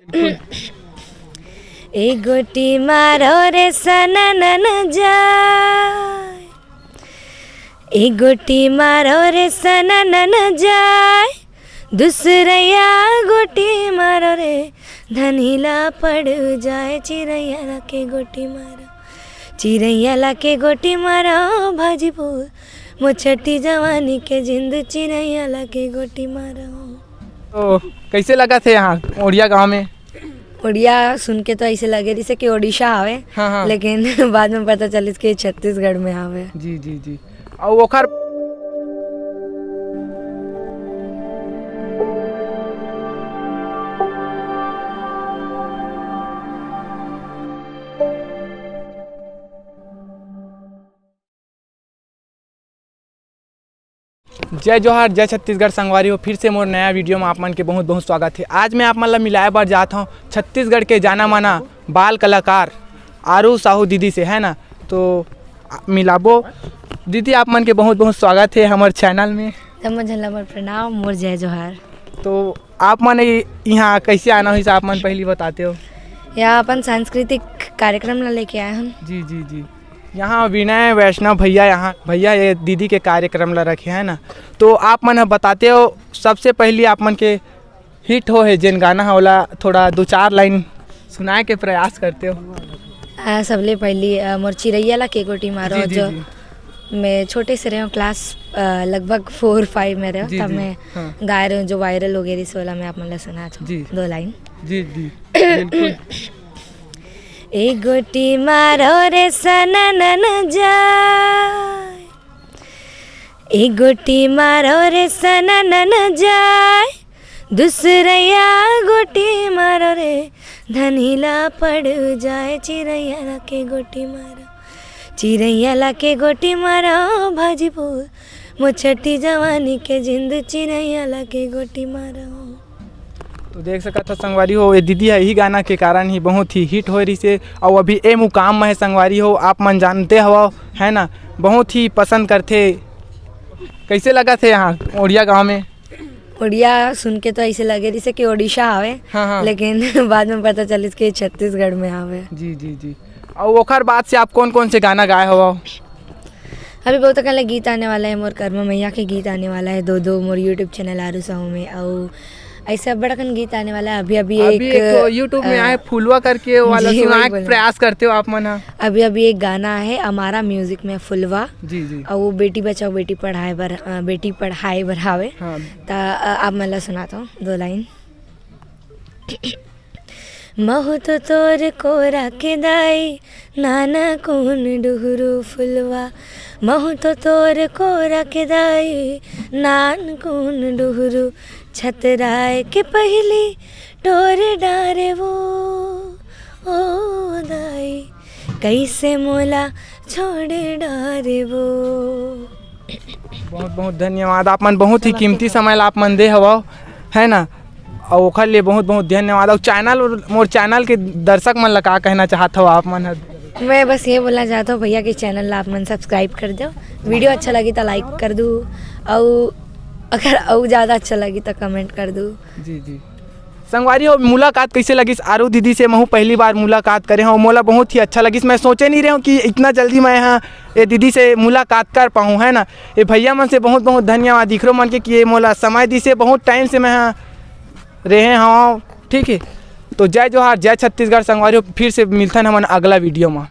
ए गोटी मारो रे सननन जाय, ए गोटी मारो रे सननन जाय, दूसरया गोटी मारो रे धनीला पड़ जाए। चिरैया के गोटी मारो, चिरैया के गोटी मारो, भाजीपुर मोछटी जवानी के जिंद, चिरैया के गोटी मारो। तो कैसे लगा थे यहाँ ओडिया गांव में? उड़िया सुन के तो ऐसे लगे जैसे कि ओडिशा आवे। हाँ। लेकिन बाद में पता चलिस कि छत्तीसगढ़ में आवे। जी जी जी। और ओखर जय जोहार, जय छत्तीसगढ़ संगवारी हो। फिर से मोर नया वीडियो में आप मन के बहुत बहुत स्वागत है। आज मैं आप मन ला मिलाए बार जाता हूँ छत्तीसगढ़ के जाना माना बाल कलाकार आरू साहू दीदी से, है ना। तो मिलाबो दीदी, आप मन के बहुत बहुत स्वागत है हमारे चैनल में। प्रणाम, मोर जय जोहार। तो आप मन यहाँ कैसे आना हुई आप मन पहली बताते हो? यहाँ अपन सांस्कृतिक कार्यक्रम ला लेके आए हम। जी जी जी। यहाँ विनय वैष्णव भैया ये दीदी के कार्यक्रम ला रखे हैं ना। तो आप मन बताते हो, सबसे पहले आप मन के हिट हो है जिन गाना होला, थोड़ा दो चार लाइन सुनाए के प्रयास करते हो। सबले पहली मोर चिरैया के गोटी मारो। जी, जी, जो जी। मैं छोटे से रहे हूँ, क्लास लगभग 4-5 में रहे, तब मैं गा रही हूँ जो वायरल हो गई सोला में। आप मन ला सुना दो लाइन। जी जी बिल्कुल। ए गोटी मारो रे सननन जाय, ए गोटी मारो रे सननन जाय, दूसरया गोटी मारो रे धनीला पड़ जाए। चिरैया के गोटी मारो, चिरैया के गोटी मारो, भाजीपुर मोछटी जवानी के जिंद, चिरैया के गोटी मारो। तो देख सकत हो संगवारी हो, ये दीदी है यही गाना के कारण ही बहुत ही हिट हो रही से, और अभी ए मुकाम में है संगवारी हो। आप मन जानते हो, है ना, बहुत ही पसंद करते। कैसे लगा थे यहाँ ओडिया गांव में? उड़िया सुन के तो ऐसे लगे जैसे कि ओडिशा आवे। हाँ। लेकिन बाद में पता चलिस कि छत्तीसगढ़ में आवे। जी जी जी। और ओखर बाद से आप कौन कौन से गाना गाए हो? अभी बहुत कल गीत आने वाला है, मोर कर्मा मैया के गीत आने वाला है, दो मोर यूट्यूब चैनल आरू साहू में, और ऐसा बड़कन गीत आने वाला है। अभी एक यूट्यूब में आए फुलवा करके वाला सुनाए प्रयास करते हो आप मन? अभी एक गाना है हमारा म्यूजिक में, फुलवा। जी जी। और वो बेटी बचाओ बेटी पढ़ाए बढ़ावे। हाँ। तो आप मैं सुनाता हूँ दो लाइन। महु तो तोर कोरा के दाई, नाना कौन डुहरु फुलवा, महु तो तोर कोरा के दाई, नान कौन डुहरु, छतराय के पहली टोरे डारे वो ओ दाई, कैसे मोला छोड़े डारे वो। बहुत बहुत धन्यवाद। आप मन बहुत ही कीमती समय आप मन दे हवा, है ना, और ओखर लिए बहुत बहुत धन्यवाद। और मोर चैनल के दर्शक मन ला का कहना चाहत हो आप मन? मैं बस ये बोलना चाहता हूँ भैया के चैनल ला आप मन सब्सक्राइब कर दो, वीडियो अच्छा लगी तो लाइक कर दो, और अगर और ज़्यादा अच्छा लगी तो कमेंट कर दो। जी जी। संगवारी हो, मुलाकात कैसे लगी आरू दीदी से? मैं पहली बार मुलाकात करे हूँ, मोला बहुत ही अच्छा लगी। मैं सोचे नहीं रहा हूँ कि इतना जल्दी मैं यहाँ ये दीदी से मुलाकात कर पाऊँ, है ना। ये भैया मन से बहुत बहुत धन्यवाद, दिखरो मन के कि ये मोला समय दी से, बहुत टाइम से मैं यहाँ रहे हाँ। ठीक है, तो जय जोहार, जय छत्तीसगढ़ संगवारी हो। फिर से मिलते हैं हम अगला वीडियो में।